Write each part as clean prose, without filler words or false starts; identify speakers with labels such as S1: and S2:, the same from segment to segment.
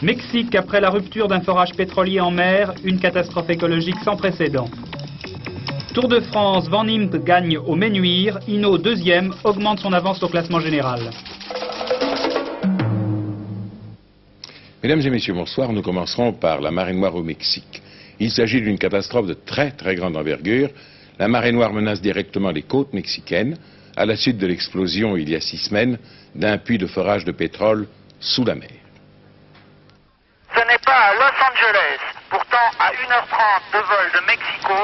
S1: Mexique, après la rupture d'un forage pétrolier en mer, une catastrophe écologique sans précédent. Tour de France, Van Impe gagne au Menuire, Hinault deuxième, augmente son avance au classement général.
S2: Mesdames et messieurs, bonsoir. Nous commencerons par la marée noire au Mexique. Il s'agit d'une catastrophe de très grande envergure. La marée noire menace directement les côtes mexicaines à la suite de l'explosion il y a 6 semaines d'un puits de forage de pétrole sous la mer.
S3: Ce n'est pas à Los Angeles, pourtant à 1h30 de vol de Mexico,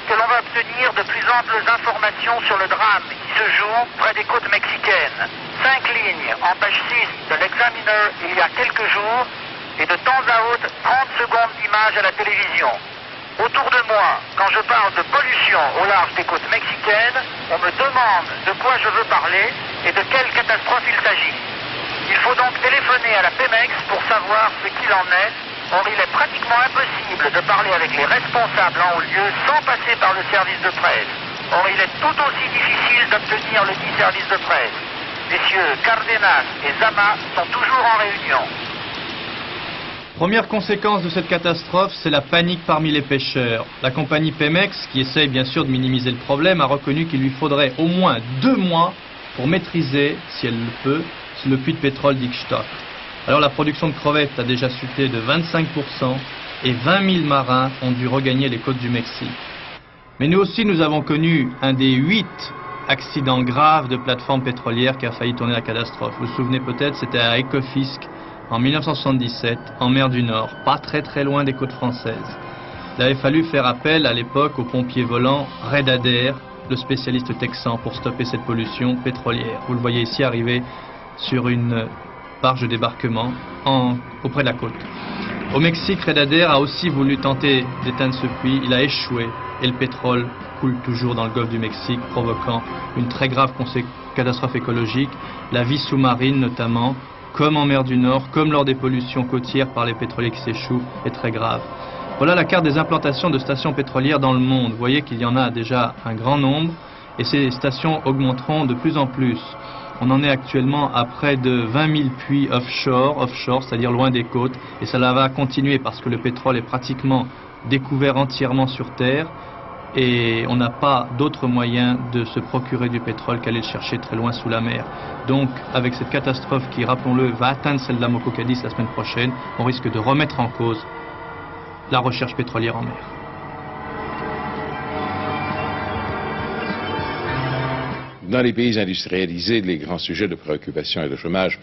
S3: que l'on va obtenir de plus amples informations sur le drame qui se joue près des côtes mexicaines. 5 lignes en page 6 de l'Examiner il y a quelques jours et de temps à autre 30 secondes d'image à la télévision. Autour de moi, quand je parle de pollution au large des côtes mexicaines, on me demande de quoi je veux parler et de quelle catastrophe il s'agit. Il faut donc téléphoner à la Pemex pour savoir ce qu'il en est. Or, il est pratiquement impossible de parler avec les responsables en haut lieu sans passer par le service de presse. Or, il est tout aussi difficile d'obtenir le dit service de presse. Messieurs Cardenas et Zama sont toujours en réunion.
S4: Première conséquence de cette catastrophe, c'est la panique parmi les pêcheurs. La compagnie Pemex, qui essaye bien sûr de minimiser le problème, a reconnu qu'il lui faudrait au moins 2 mois pour maîtriser, si elle le peut, le puits de pétrole d'Ixtoc. Alors la production de crevettes a déjà chuté de 25% et 20 000 marins ont dû regagner les côtes du Mexique. Mais nous aussi, nous avons connu un des 8 accidents graves de plateformes pétrolières qui a failli tourner la catastrophe. Vous vous souvenez peut-être, c'était à Ekofisk en 1977, en mer du Nord, pas très loin des côtes françaises. Il avait fallu faire appel à l'époque au pompier volant Red Adair, le spécialiste texan, pour stopper cette pollution pétrolière. Vous le voyez ici arriver sur une barge de débarquement auprès de la côte. Au Mexique, Red Adair a aussi voulu tenter d'éteindre ce puits. Il a échoué et le pétrole coule toujours dans le golfe du Mexique, provoquant une très grave catastrophe écologique. La vie sous-marine notamment, comme en mer du Nord, comme lors des pollutions côtières par les pétroliers qui s'échouent, est très grave. Voilà la carte des implantations de stations pétrolières dans le monde. Vous voyez qu'il y en a déjà un grand nombre et ces stations augmenteront de plus en plus. On en est actuellement à près de 20 000 puits offshore, c'est-à-dire loin des côtes, et ça va continuer parce que le pétrole est pratiquement découvert entièrement sur Terre et on n'a pas d'autre moyen de se procurer du pétrole qu'aller le chercher très loin sous la mer. Donc, avec cette catastrophe qui, rappelons-le, va atteindre celle de la Moco-Cadiz la semaine prochaine, on risque de remettre en cause la recherche pétrolière en mer.
S2: Dans les pays industrialisés, les grands sujets de préoccupation et de chômage,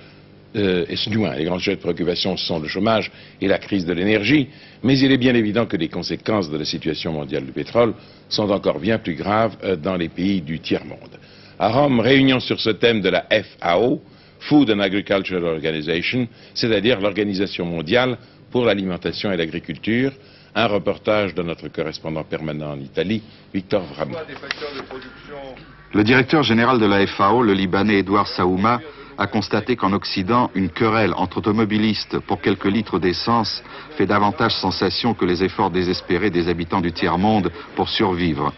S2: du moins, les grands sujets de préoccupation sont le chômage et la crise de l'énergie, mais il est bien évident que les conséquences de la situation mondiale du pétrole sont encore bien plus graves dans les pays du tiers-monde. À Rome, réunion sur ce thème de la FAO, Food and Agricultural Organization, c'est-à-dire l'Organisation mondiale pour l'alimentation et l'agriculture. Un reportage de notre correspondant permanent en Italie, Victor Vrami.
S5: Le directeur général de la FAO, le Libanais Edouard Saouma, a constaté qu'en Occident, une querelle entre automobilistes pour quelques litres d'essence fait davantage sensation que les efforts désespérés des habitants du tiers-monde pour survivre.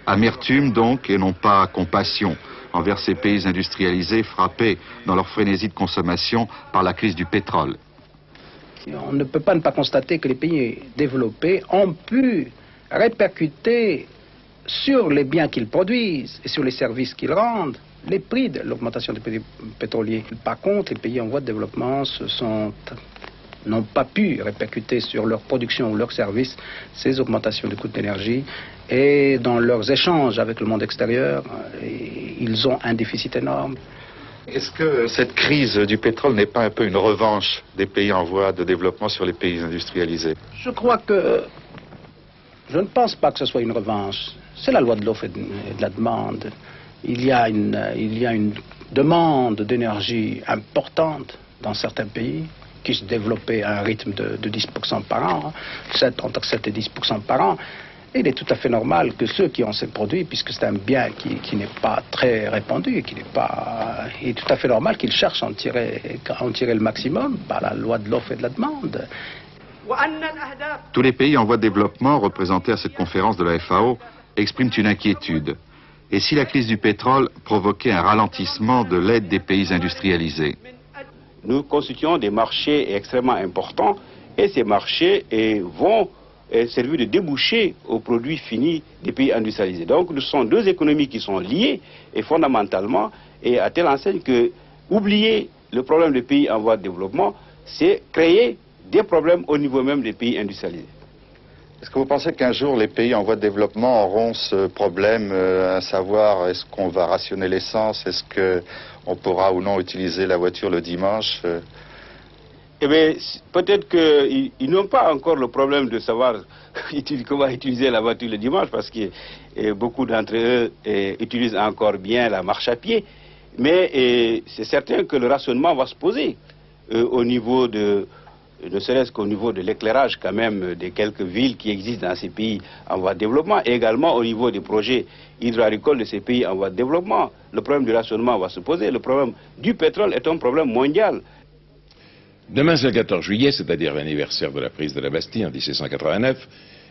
S5: Amertume donc, et non pas compassion, envers ces pays industrialisés frappés dans leur frénésie de consommation par la crise du pétrole.
S6: On ne peut pas ne pas constater que les pays développés ont pu répercuter sur les biens qu'ils produisent et sur les services qu'ils rendent, les prix de l'augmentation des prix pétroliers. Par contre, les pays en voie de développement n'ont pas pu répercuter sur leur production ou leurs services ces augmentations du coût de l'énergie. Et dans leurs échanges avec le monde extérieur, ils ont un déficit énorme.
S5: Est-ce que cette crise du pétrole n'est pas un peu une revanche des pays en voie de développement sur les pays industrialisés?
S6: Je crois que... Je ne pense pas que ce soit une revanche. C'est la loi de l'offre et de la demande. Il y a une demande d'énergie importante dans certains pays qui se développait à un rythme de 10% par an, entre 7 et 10% par an. Et il est tout à fait normal que ceux qui ont ces produits, puisque c'est un bien qui n'est pas très répandu, il est tout à fait normal qu'ils cherchent à en tirer le maximum par la loi de l'offre et de la demande.
S5: Tous les pays en voie de développement représentés à cette conférence de la FAO expriment une inquiétude. Et si la crise du pétrole provoquait un ralentissement de l'aide des pays industrialisés?
S7: nous constituons des marchés extrêmement importants et ces marchés vont servir de débouché aux produits finis des pays industrialisés. Donc ce sont deux économies qui sont liées et fondamentalement, et à telle enseigne que oublier le problème des pays en voie de développement, c'est créer des problèmes au niveau même des pays industrialisés.
S5: Est-ce que vous pensez qu'un jour les pays en voie de développement auront ce problème, à savoir est-ce qu'on va rationner l'essence, est-ce qu'on pourra ou non utiliser la voiture le dimanche
S7: Eh bien, peut-être qu'ils n'ont pas encore le problème de savoir comment utiliser la voiture le dimanche, parce que beaucoup d'entre eux utilisent encore bien la marche à pied. Mais c'est certain que le rationnement va se poser au niveau ne serait-ce qu'au niveau de l'éclairage quand même des quelques villes qui existent dans ces pays en voie de développement, et également au niveau des projets hydro-agricoles de ces pays en voie de développement. Le problème du rationnement va se poser. Le problème du pétrole est un problème mondial.
S2: Demain, c'est le 14 juillet, c'est-à-dire l'anniversaire de la prise de la Bastille en 1789,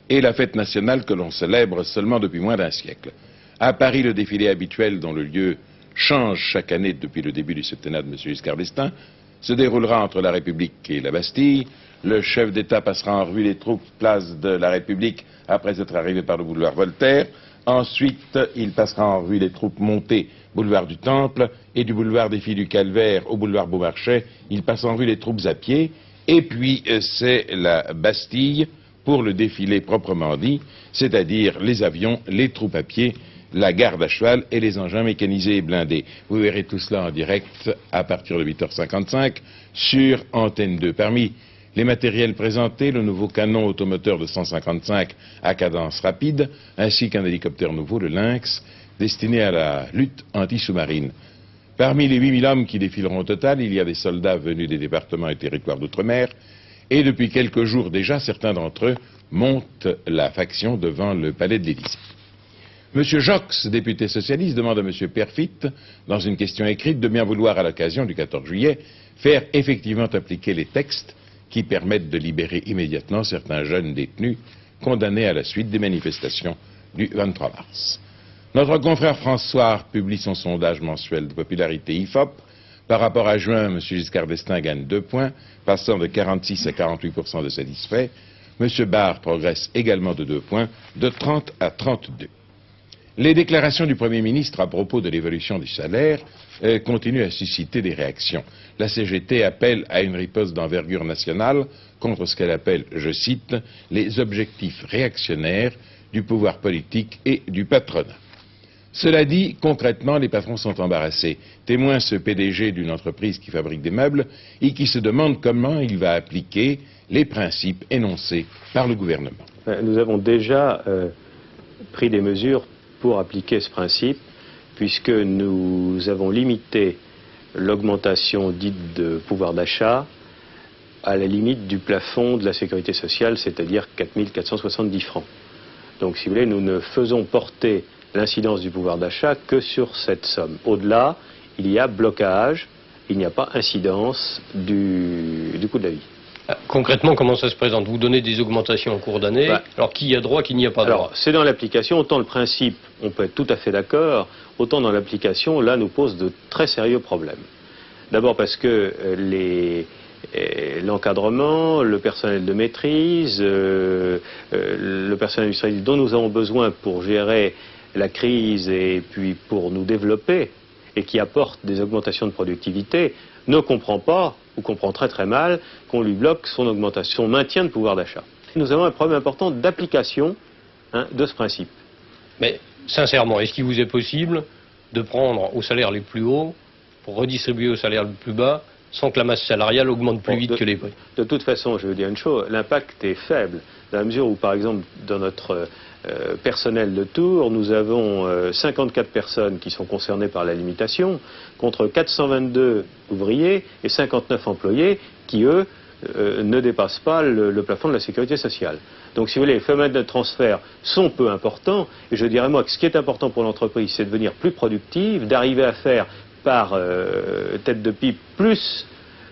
S2: et la fête nationale que l'on célèbre seulement depuis moins d'un siècle. À Paris, le défilé habituel dont le lieu change chaque année depuis le début du septennat de M. Giscard d'Estaing se déroulera entre la République et la Bastille. Le chef d'État passera en revue les troupes place de la République après être arrivé par le boulevard Voltaire. Ensuite, il passera en revue les troupes montées boulevard du Temple et du boulevard des Filles du Calvaire au boulevard Beaumarchais. Il passe en revue les troupes à pied. Et puis, c'est la Bastille pour le défilé proprement dit, c'est-à-dire les avions, les troupes à pied, la garde à cheval et les engins mécanisés et blindés. Vous verrez tout cela en direct à partir de 8h55 sur Antenne 2. Parmi les matériels présentés, le nouveau canon automoteur de 155 à cadence rapide, ainsi qu'un hélicoptère nouveau, le Lynx, destiné à la lutte anti-sous-marine. Parmi les 8000 hommes qui défileront au total, il y a des soldats venus des départements et territoires d'outre-mer, et depuis quelques jours déjà, certains d'entre eux montent la faction devant le palais de l'Élysée. M. Jox, député socialiste, demande à M. Perfit, dans une question écrite, de bien vouloir, à l'occasion du 14 juillet, faire effectivement appliquer les textes qui permettent de libérer immédiatement certains jeunes détenus condamnés à la suite des manifestations du 23 mars. Notre confrère François publie son sondage mensuel de popularité IFOP. Par rapport à juin, M. Giscard d'Estaing gagne 2 points, passant de 46 à 48% de satisfaits. M. Barre progresse également de 2 points, de 30 à 32. Les déclarations du Premier ministre à propos de l'évolution du salaire continuent à susciter des réactions. La CGT appelle à une riposte d'envergure nationale contre ce qu'elle appelle, je cite, les objectifs réactionnaires du pouvoir politique et du patronat. Cela dit, concrètement, les patrons sont embarrassés. Témoin ce PDG d'une entreprise qui fabrique des meubles et qui se demande comment il va appliquer les principes énoncés par le gouvernement.
S8: Nous avons déjà pris des mesures pour appliquer ce principe, puisque nous avons limité l'augmentation dite de pouvoir d'achat à la limite du plafond de la sécurité sociale, c'est-à-dire 4 470 francs. Donc, si vous voulez, nous ne faisons porter l'incidence du pouvoir d'achat que sur cette somme. Au-delà, il y a blocage, il n'y a pas incidence du coût de la vie.
S9: Concrètement, comment ça se présente? Vous donnez des augmentations en cours d'année, alors qui y a droit, qui n'y a pas droit?
S8: Alors, c'est dans l'application, autant le principe, on peut être tout à fait d'accord, autant dans l'application, là, nous pose de très sérieux problèmes. D'abord parce que l'encadrement, le personnel de maîtrise, le personnel industriel dont nous avons besoin pour gérer la crise et puis pour nous développer, et qui apporte des augmentations de productivité, ne comprend pas, ou comprend très très mal, qu'on lui bloque son augmentation, son maintien de pouvoir d'achat. Nous avons un problème important d'application de ce principe.
S9: Mais sincèrement, est-ce qu'il vous est possible de prendre aux salaires les plus hauts pour redistribuer aux salaires les plus bas sans que la masse salariale augmente plus vite que les prix?
S8: De toute façon, je veux dire une chose, l'impact est faible, dans la mesure où, par exemple, dans notre personnel de Tours, nous avons 54 personnes qui sont concernées par la limitation, contre 422 ouvriers et 59 employés qui, eux, ne dépassent pas le plafond de la sécurité sociale. Donc, si vous voulez, les phénomènes de transfert sont peu importants, et je dirais moi que ce qui est important pour l'entreprise, c'est de devenir plus productive, d'arriver à faire par tête de pipe plus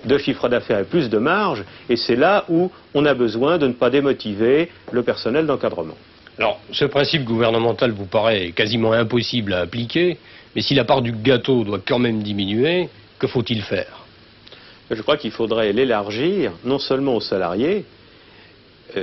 S8: de chiffre d'affaires et plus de marge, et c'est là où on a besoin de ne pas démotiver le personnel d'encadrement.
S9: Alors, ce principe gouvernemental vous paraît quasiment impossible à appliquer, mais si la part du gâteau doit quand même diminuer, que faut-il faire?
S8: Je crois qu'il faudrait l'élargir, non seulement aux salariés,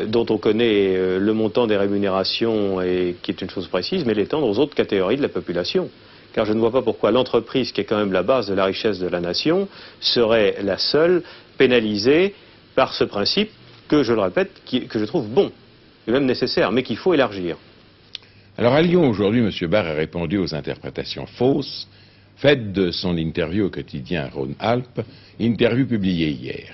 S8: dont on connaît le montant des rémunérations et qui est une chose précise, mais l'étendre aux autres catégories de la population. Car je ne vois pas pourquoi l'entreprise, qui est quand même la base de la richesse de la nation, serait la seule pénalisée par ce principe que, je le répète, que je trouve bon, et même nécessaire, mais qu'il faut élargir.
S2: Alors à Lyon, aujourd'hui, M. Barre a répondu aux interprétations fausses faites de son interview au quotidien Rhône-Alpes, interview publiée hier.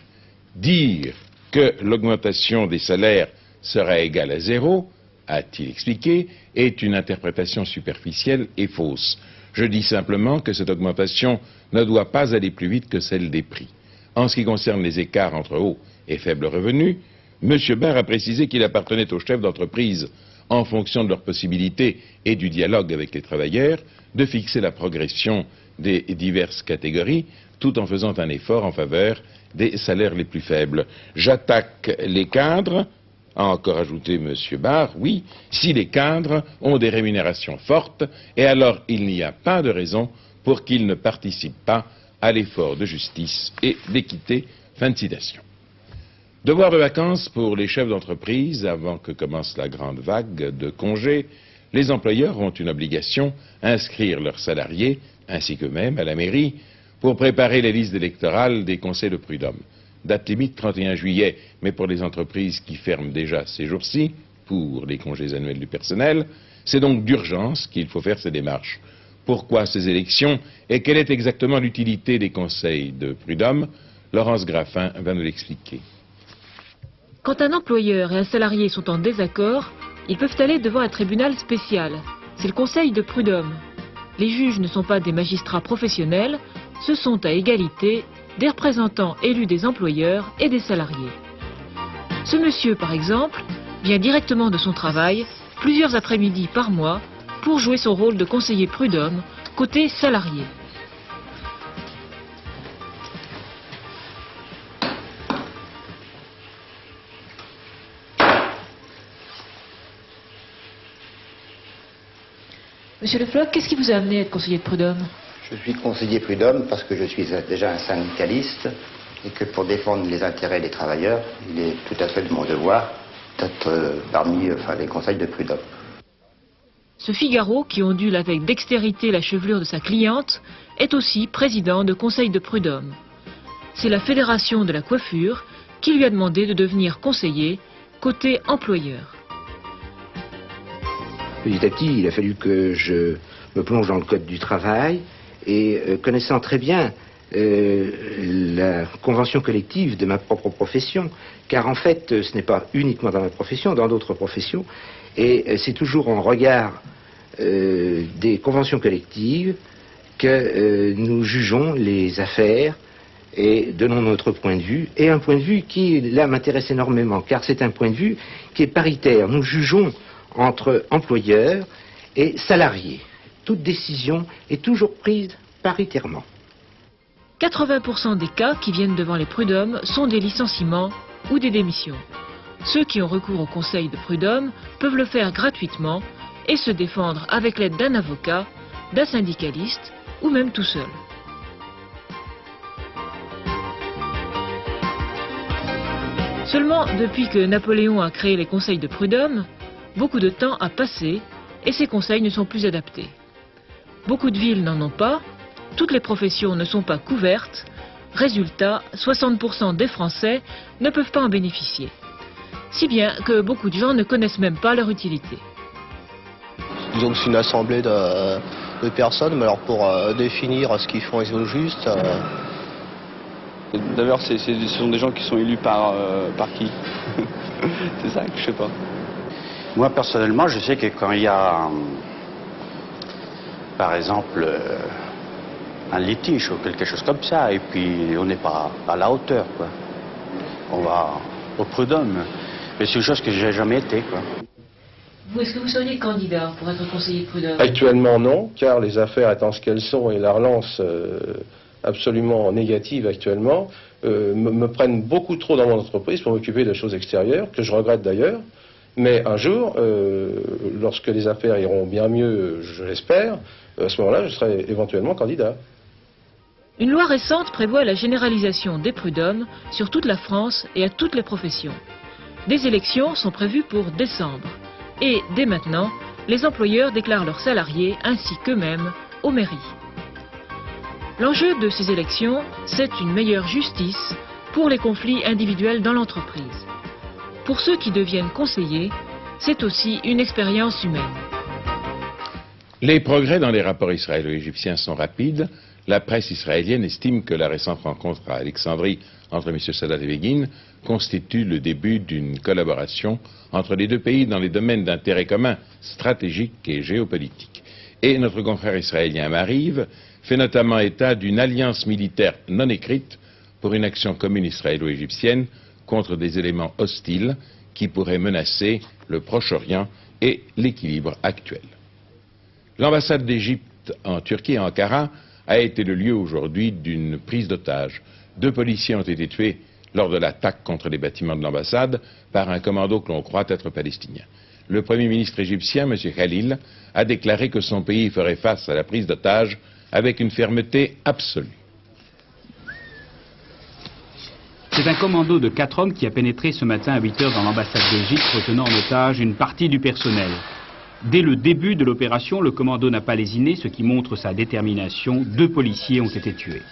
S2: Dire que l'augmentation des salaires serait égale à zéro, a-t-il expliqué, est une interprétation superficielle et fausse. Je dis simplement que cette augmentation ne doit pas aller plus vite que celle des prix. En ce qui concerne les écarts entre hauts et faibles revenus, M. Barre a précisé qu'il appartenait aux chefs d'entreprise, en fonction de leurs possibilités et du dialogue avec les travailleurs, de fixer la progression des diverses catégories, tout en faisant un effort en faveur des salaires les plus faibles. J'attaque les cadres, a encore ajouté M. Barre, oui, si les cadres ont des rémunérations fortes, et alors il n'y a pas de raison pour qu'ils ne participent pas à l'effort de justice et d'équité. Fin de citation. Devoir de vacances pour les chefs d'entreprise avant que commence la grande vague de congés. Les employeurs ont une obligation à inscrire leurs salariés, ainsi qu'eux-mêmes, à la mairie, pour préparer les listes électorales des conseils de prud'homme. Date limite 31 juillet, mais pour les entreprises qui ferment déjà ces jours-ci, pour les congés annuels du personnel, c'est donc d'urgence qu'il faut faire ces démarches. Pourquoi ces élections et quelle est exactement l'utilité des conseils de prud'homme? Laurence Graffin va nous l'expliquer.
S10: Quand un employeur et un salarié sont en désaccord, ils peuvent aller devant un tribunal spécial. C'est le conseil de prud'homme. Les juges ne sont pas des magistrats professionnels, ce sont à égalité des représentants élus des employeurs et des salariés. Ce monsieur, par exemple, vient directement de son travail, plusieurs après-midi par mois, pour jouer son rôle de conseiller prud'homme, côté salarié. Monsieur Le Floch, qu'est-ce qui vous a amené à être conseiller de prud'homme?
S11: Je suis conseiller prud'homme parce que je suis déjà un syndicaliste et que pour défendre les intérêts des travailleurs, il est tout à fait de mon devoir d'être parmi les conseils de prud'homme.
S10: Ce Figaro, qui ondule avec dextérité la chevelure de sa cliente, est aussi président de conseil de prud'homme. C'est la fédération de la coiffure qui lui a demandé de devenir conseiller côté employeur.
S12: Petit à petit, il a fallu que je me plonge dans le code du travail et connaissant très bien la convention collective de ma propre profession, car en fait, ce n'est pas uniquement dans ma profession, dans d'autres professions, et c'est toujours en regard des conventions collectives que nous jugeons les affaires et donnons notre point de vue, et un point de vue qui, là, m'intéresse énormément, car c'est un point de vue qui est paritaire. Nous jugeons entre employeurs et salariés. Toute décision est toujours prise paritairement.
S10: 80% des cas qui viennent devant les prud'hommes sont des licenciements ou des démissions. Ceux qui ont recours au conseil de prud'homme peuvent le faire gratuitement et se défendre avec l'aide d'un avocat, d'un syndicaliste ou même tout seul. Seulement, depuis que Napoléon a créé les conseils de prud'homme, beaucoup de temps a passé et ces conseils ne sont plus adaptés. Beaucoup de villes n'en ont pas, toutes les professions ne sont pas couvertes, résultat, 60% des Français ne peuvent pas en bénéficier. Si bien que beaucoup de gens ne connaissent même pas leur utilité.
S13: Disons que c'est une assemblée de personnes, mais alors pour définir ce qu'ils font au juste...
S14: D'ailleurs, ce sont des gens qui sont élus par qui? C'est ça que je sais pas.
S15: Moi, personnellement, je sais que quand il y a, par exemple, un litige ou quelque chose comme ça, et puis on n'est pas à la hauteur, quoi. On va au prud'homme. Mais c'est une chose que j'ai jamais été, quoi.
S10: Vous, est-ce que vous seriez candidat pour être conseiller de prud'homme?
S16: Actuellement, non, car les affaires étant ce qu'elles sont et la relance absolument négative actuellement, me prennent beaucoup trop dans mon entreprise pour m'occuper de choses extérieures, que je regrette d'ailleurs. Mais un jour, lorsque les affaires iront bien mieux, je l'espère, à ce moment-là, je serai éventuellement candidat.
S10: Une loi récente prévoit la généralisation des prud'hommes sur toute la France et à toutes les professions. Des élections sont prévues pour décembre. Et dès maintenant, les employeurs déclarent leurs salariés ainsi qu'eux-mêmes aux mairies. L'enjeu de ces élections, c'est une meilleure justice pour les conflits individuels dans l'entreprise. Pour ceux qui deviennent conseillers, c'est aussi une expérience humaine.
S2: Les progrès dans les rapports israélo-égyptiens sont rapides. La presse israélienne estime que la récente rencontre à Alexandrie entre M. Sadat et Begin constitue le début d'une collaboration entre les deux pays dans les domaines d'intérêt commun stratégique et géopolitique. Et notre confrère israélien Mariv fait notamment état d'une alliance militaire non écrite pour une action commune israélo-égyptienne contre des éléments hostiles qui pourraient menacer le Proche-Orient et l'équilibre actuel. L'ambassade d'Égypte en Turquie, à Ankara, a été le lieu aujourd'hui d'une prise d'otage. 2 policiers ont été tués lors de l'attaque contre les bâtiments de l'ambassade par un commando que l'on croit être palestinien. Le Premier ministre égyptien, M. Khalil, a déclaré que son pays ferait face à la prise d'otage avec une fermeté absolue.
S1: C'est un commando de 4 hommes qui a pénétré ce matin à 8 h dans l'ambassade d'Égypte, retenant en otage une partie du personnel. Dès le début de l'opération, le commando n'a pas lésiné, ce qui montre sa détermination. 2 policiers ont été tués.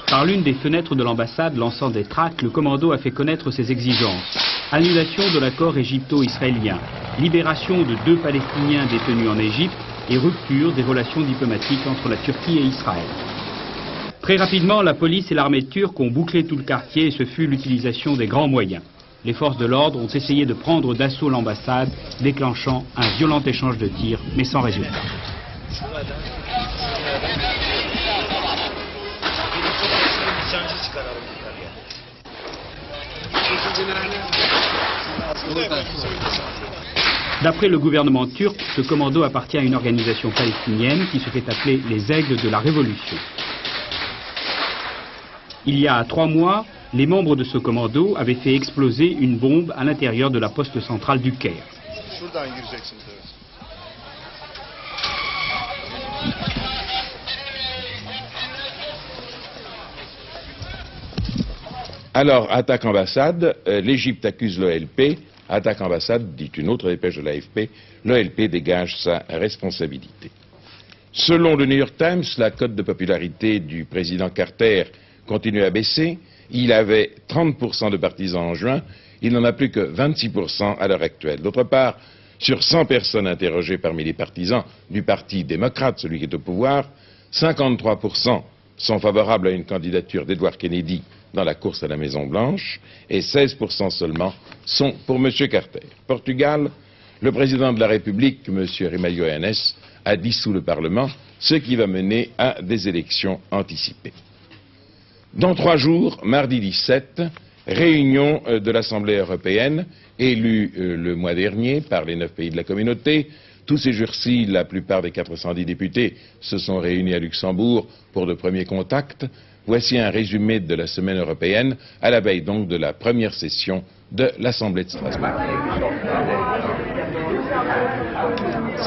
S1: Par l'une des fenêtres de l'ambassade, lançant des tracts, le commando a fait connaître ses exigences. Annulation de l'accord égypto-israélien, libération de 2 Palestiniens détenus en Égypte et rupture des relations diplomatiques entre la Turquie et Israël. Très rapidement, la police et l'armée turque ont bouclé tout le quartier et ce fut l'utilisation des grands moyens. Les forces de l'ordre ont essayé de prendre d'assaut l'ambassade, déclenchant un violent échange de tirs, mais sans résultat. D'après le gouvernement turc, ce commando appartient à une organisation palestinienne qui se fait appeler les Aigles de la Révolution. Il y a 3 mois, les membres de ce commando avaient fait exploser une bombe à l'intérieur de la poste centrale du Caire.
S2: Alors, attaque ambassade, l'Égypte accuse l'OLP, attaque ambassade, dit une autre dépêche de l'AFP, l'OLP dégage sa responsabilité. Selon le New York Times, la cote de popularité du président Carter continue à baisser. Il avait 30% de partisans en juin, il n'en a plus que 26% à l'heure actuelle. D'autre part, sur 100 personnes interrogées parmi les partisans du Parti démocrate, celui qui est au pouvoir, 53% sont favorables à une candidature d'Edward Kennedy dans la course à la Maison-Blanche et 16% seulement sont pour M. Carter. Portugal, le président de la République, M. Ramalho Eanes, a dissous le Parlement, ce qui va mener à des élections anticipées. Dans 3 jours, mardi 17, réunion de l'Assemblée européenne, élue le mois dernier par les 9 pays de la communauté. Tous ces jours-ci, la plupart des 410 députés se sont réunis à Luxembourg pour de premiers contacts. Voici un résumé de la semaine européenne, à la veille donc de la première session de l'Assemblée de Strasbourg.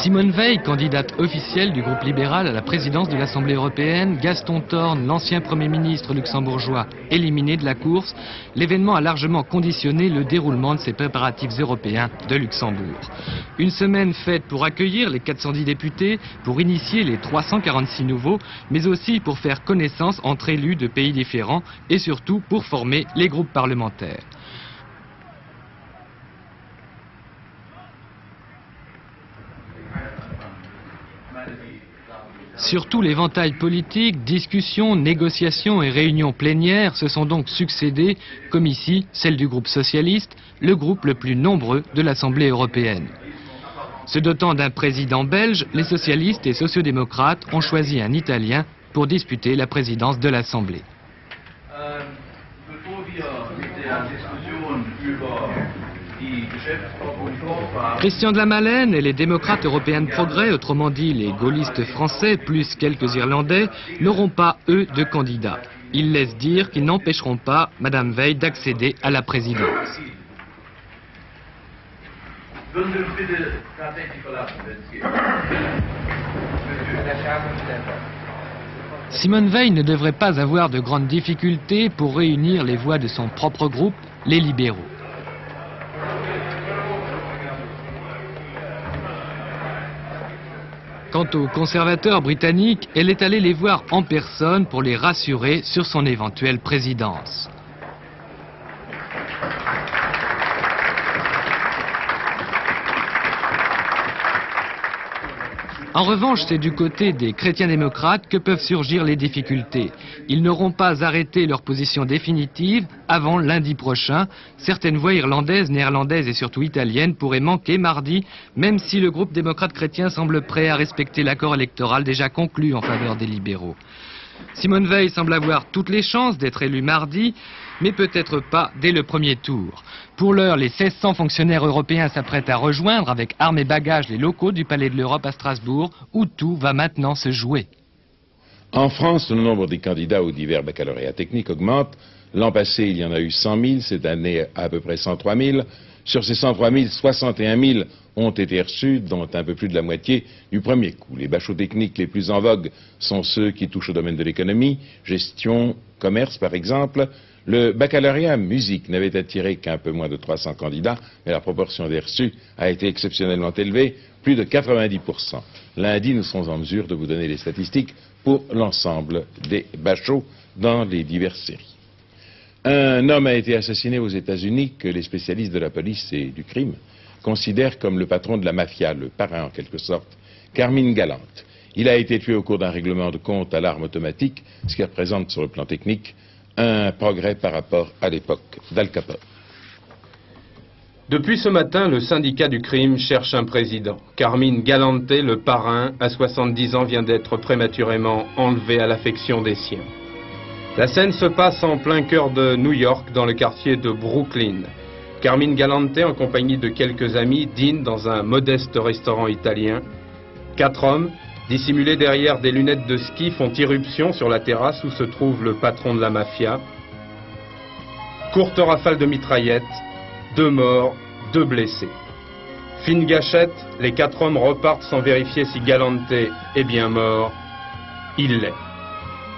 S17: Simone Veil, candidate officielle du groupe libéral à la présidence de l'Assemblée européenne, Gaston Thorn, l'ancien Premier ministre luxembourgeois, éliminé de la course, l'événement a largement conditionné le déroulement de ces préparatifs européens de Luxembourg. Une semaine faite pour accueillir les 410 députés, pour initier les 346 nouveaux, mais aussi pour faire connaissance entre élus de pays différents et surtout pour former les groupes parlementaires. Sur tout l'éventail politique, discussions, négociations et réunions plénières se sont donc succédées, comme ici, celle du groupe socialiste, le groupe le plus nombreux de l'Assemblée européenne. Se dotant d'un président belge, les socialistes et sociodémocrates ont choisi un Italien pour disputer la présidence de l'Assemblée. Christian de la Malène et les démocrates européens de progrès, autrement dit les gaullistes français plus quelques Irlandais, n'auront pas, eux, de candidats. Ils laissent dire qu'ils n'empêcheront pas Mme Veil d'accéder à la présidence. Simone Veil ne devrait pas avoir de grandes difficultés pour réunir les voix de son propre groupe, les libéraux. Quant aux conservateurs britanniques, elle est allée les voir en personne pour les rassurer sur son éventuelle présidence. En revanche, c'est du côté des chrétiens démocrates que peuvent surgir les difficultés. Ils n'auront pas arrêté leur position définitive avant lundi prochain. Certaines voix irlandaises, néerlandaises et surtout italiennes pourraient manquer mardi, même si le groupe démocrate chrétien semble prêt à respecter l'accord électoral déjà conclu en faveur des libéraux. Simone Veil semble avoir toutes les chances d'être élue mardi, mais peut-être pas dès le premier tour. Pour l'heure, les 1600 fonctionnaires européens s'apprêtent à rejoindre avec armes et bagages les locaux du Palais de l'Europe à Strasbourg, où tout va maintenant se jouer.
S2: En France, le nombre des candidats aux divers baccalauréats techniques augmente. L'an passé, il y en a eu 100 000, cette année à peu près 103 000. Sur ces 103 000, 61 000 ont été reçus, dont un peu plus de la moitié du premier coup. Les bachots techniques les plus en vogue sont ceux qui touchent au domaine de l'économie, gestion, commerce par exemple. Le baccalauréat musique n'avait attiré qu'un peu moins de 300 candidats, mais la proportion des reçus a été exceptionnellement élevée, plus de 90%. Lundi, nous serons en mesure de vous donner les statistiques pour l'ensemble des bachots dans les diverses séries. Un homme a été assassiné aux États-Unis que les spécialistes de la police et du crime considèrent comme le patron de la mafia, le parrain en quelque sorte, Carmine Galante. Il a été tué au cours d'un règlement de compte à l'arme automatique, ce qui représente sur le plan technique un progrès par rapport à l'époque d'Al Capone.
S18: Depuis ce matin, le syndicat du crime cherche un président. Carmine Galante, le parrain, à 70 ans, vient d'être prématurément enlevé à l'affection des siens. La scène se passe en plein cœur de New York, dans le quartier de Brooklyn. Carmine Galante, en compagnie de quelques amis, dîne dans un modeste restaurant italien. 4 hommes, dissimulés derrière des lunettes de ski, font irruption sur la terrasse où se trouve le patron de la mafia. Courte rafale de mitraillettes, 2 morts, 2 blessés. Fine gâchette, les 4 hommes repartent sans vérifier si Galante est bien mort. Il l'est.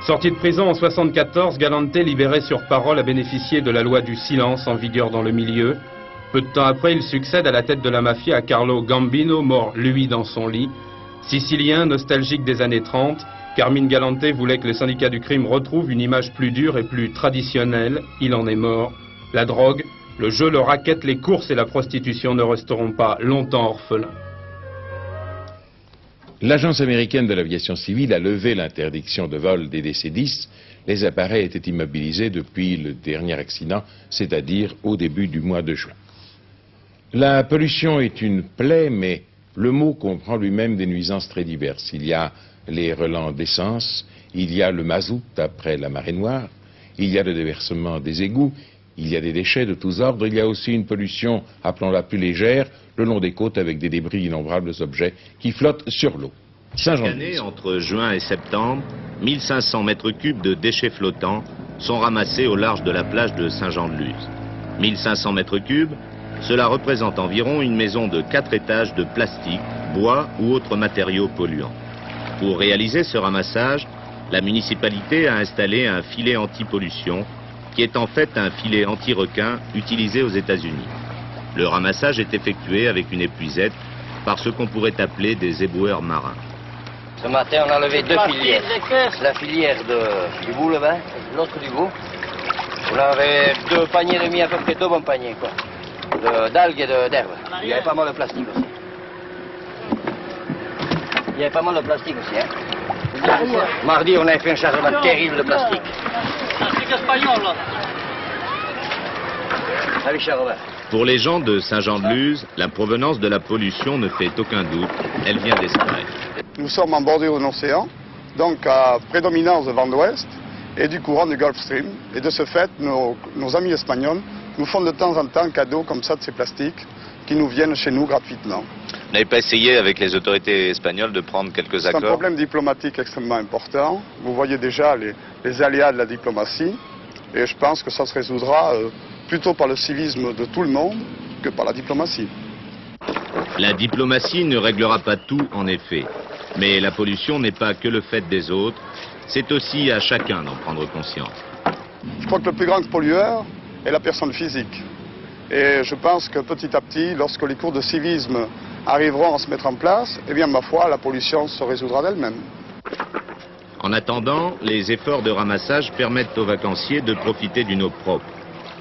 S18: Sorti de prison en 1974, Galante, libéré sur parole, a bénéficié de la loi du silence en vigueur dans le milieu. Peu de temps après, il succède à la tête de la mafia à Carlo Gambino, mort lui dans son lit. Sicilien, nostalgique des années 30, Carmine Galante voulait que le syndicat du crime retrouve une image plus dure et plus traditionnelle. Il en est mort. La drogue, le jeu, le racket, les courses et la prostitution ne resteront pas longtemps orphelins.
S2: L'agence américaine de l'aviation civile a levé l'interdiction de vol des DC-10. Les appareils étaient immobilisés depuis le dernier accident, c'est-à-dire au début du mois de juin. La pollution est une plaie, mais le mot comprend lui-même des nuisances très diverses. Il y a les relents d'essence, il y a le mazout après la marée noire, il y a le déversement des égouts, il y a des déchets de tous ordres, il y a aussi une pollution, appelons-la plus légère, le long des côtes avec des débris d'innombrables objets qui flottent sur l'eau.
S19: Chaque année, entre juin et septembre, 1500 mètres cubes de déchets flottants sont ramassés au large de la plage de Saint-Jean-de-Luz. 1500 mètres cubes, cela représente environ une maison de 4 étages de plastique, bois ou autres matériaux polluants. Pour réaliser ce ramassage, la municipalité a installé un filet anti-pollution qui est en fait un filet anti-requin utilisé aux États-Unis. Le ramassage est effectué avec une épuisette par ce qu'on pourrait appeler des éboueurs marins.
S20: Ce matin, on a levé 2 filières. La filière du boulevard, l'autre du bout. On avait 2 paniers et demi, à peu près 2 bons paniers, quoi. D'algues et d'herbes. Il y avait pas mal de plastique aussi. Il y avait pas mal de plastique aussi, hein. Mardi, on a fait un chargement terrible de plastique. Plastique espagnol, là. Avec Charles.
S19: Pour les gens de Saint-Jean-de-Luz, la provenance de la pollution ne fait aucun doute. Elle vient d'Espagne.
S21: Nous sommes en bordure d'un océan, donc à prédominance de vent d'ouest et du courant du Gulf Stream. Et de ce fait, nos amis espagnols nous font de temps en temps cadeau comme ça de ces plastiques qui nous viennent chez nous gratuitement.
S22: Vous n'avez pas essayé avec les autorités espagnoles de prendre quelques accords?
S21: C'est un problème diplomatique extrêmement important. Vous voyez déjà les aléas de la diplomatie et je pense que ça se résoudra plutôt par le civisme de tout le monde que par la diplomatie.
S19: La diplomatie ne réglera pas tout, en effet. Mais la pollution n'est pas que le fait des autres, c'est aussi à chacun d'en prendre conscience.
S21: Je crois que le plus grand pollueur est la personne physique. Et je pense que petit à petit, lorsque les cours de civisme arriveront à se mettre en place, eh bien, ma foi, la pollution se résoudra d'elle-même.
S19: En attendant, les efforts de ramassage permettent aux vacanciers de profiter d'une eau propre.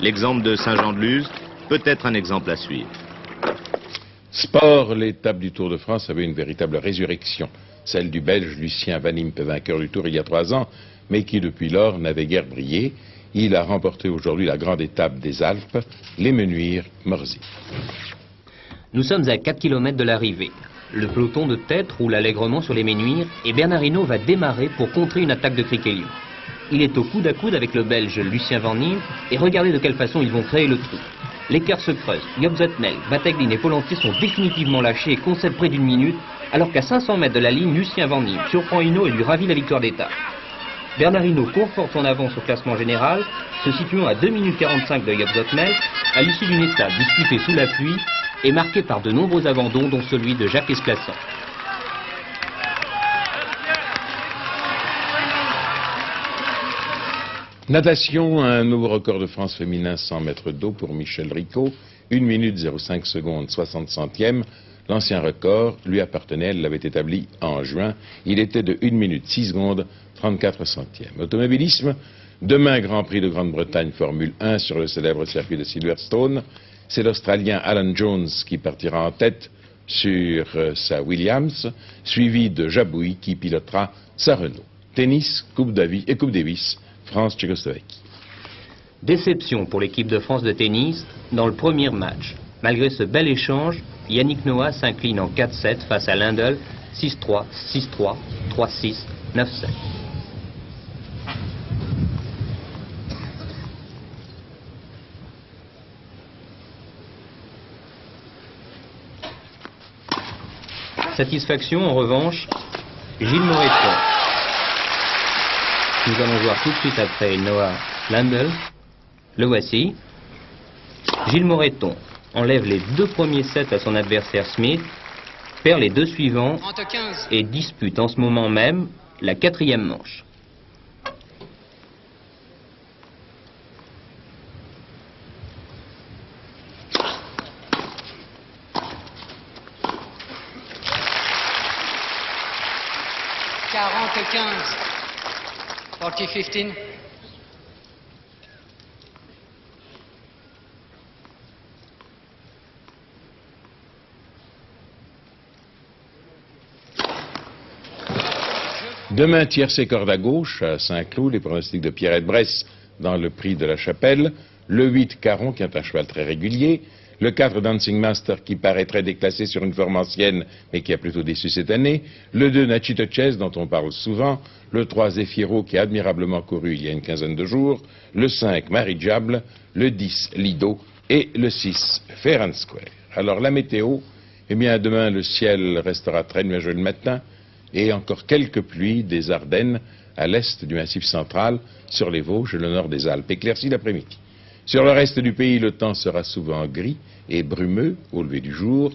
S19: L'exemple de Saint-Jean-de-Luz peut être un exemple à suivre.
S2: Sport, l'étape du Tour de France avait une véritable résurrection, celle du Belge Lucien Van Impe, vainqueur du Tour il y a 3 ans, mais qui depuis lors n'avait guère brillé. Il a remporté aujourd'hui la grande étape des Alpes, les Menuires-Morzine.
S3: Nous sommes à 4 km de l'arrivée. Le peloton de tête roule allègrement sur les Menuires et Bernard Hinault va démarrer pour contrer une attaque de Criquelion. Il est au coude à coude avec le Belge Lucien Van Impe et regardez de quelle façon ils vont créer le trou. L'écart se creuse. Job Zoetemelk, Bataglin et Polanski sont définitivement lâchés et concèdent près d'une minute, alors qu'à 500 mètres de la ligne, Lucien Van Impe surprend Hinault et lui ravit la victoire d'étape. Bernard Hinault conforte son avance au classement général, se situant à 2 minutes 45 de Job Zoetemelk, à l'issue d'une étape disputée sous la pluie et marquée par de nombreux abandons, dont celui de Jacques Esclassan.
S2: Natation, un nouveau record de France féminin 100 mètres d'eau pour Michel Ricot, 1 minute 05 secondes 60 centièmes. L'ancien record lui appartenait, elle l'avait établi en juin. Il était de 1 minute 6 secondes 34 centièmes. Automobilisme, demain Grand Prix de Grande-Bretagne Formule 1 sur le célèbre circuit de Silverstone. C'est l'Australien Alan Jones qui partira en tête sur sa Williams, suivi de Jabouille qui pilotera sa Renault. Tennis, Coupe Davis, France-Tchécoslovaquie.
S3: Déception pour l'équipe de France de tennis dans le premier match. Malgré ce bel échange, Yannick Noah s'incline en 4-7 face à Lindl, 6-3, 6-3, 3-6, 9-7. Satisfaction en revanche, Gilles Moreton. Nous allons voir tout de suite après Noah Lindl. Le voici. Gilles Moreton enlève les 2 premiers sets à son adversaire Smith, perd les 2 suivants et dispute en ce moment même la 4e manche.
S2: Demain, tiercé corde à gauche à Saint-Cloud, les pronostics de Pierrette Bresse dans le prix de la Chapelle. Le 8, Caron, qui est un cheval très régulier. Le 4, Dancing Master, qui paraîtrait déclassé sur une forme ancienne, mais qui a plutôt déçu cette année. Le 2, Nachito Chess, dont on parle souvent. Le 3, Zefiro, qui a admirablement couru il y a une quinzaine de jours. Le 5, Marie Diable. Le 10, Lido. Et le 6, Fair and Square. Alors, la météo, eh bien, demain, le ciel restera très nuageux le matin. Et encore quelques pluies des Ardennes à l'est du Massif central, sur les Vosges et le nord des Alpes, éclaircies l'après-midi. Sur le reste du pays, le temps sera souvent gris et brumeux au lever du jour,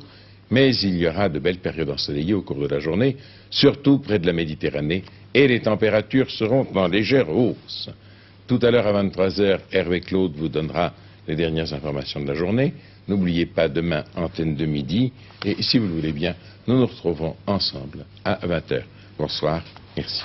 S2: mais il y aura de belles périodes ensoleillées au cours de la journée, surtout près de la Méditerranée, et les températures seront en légère hausse. Tout à l'heure à 23h, Hervé Claude vous donnera les dernières informations de la journée. N'oubliez pas, demain, antenne de midi, et si vous le voulez bien, nous nous retrouvons ensemble à 20h. Bonsoir, merci.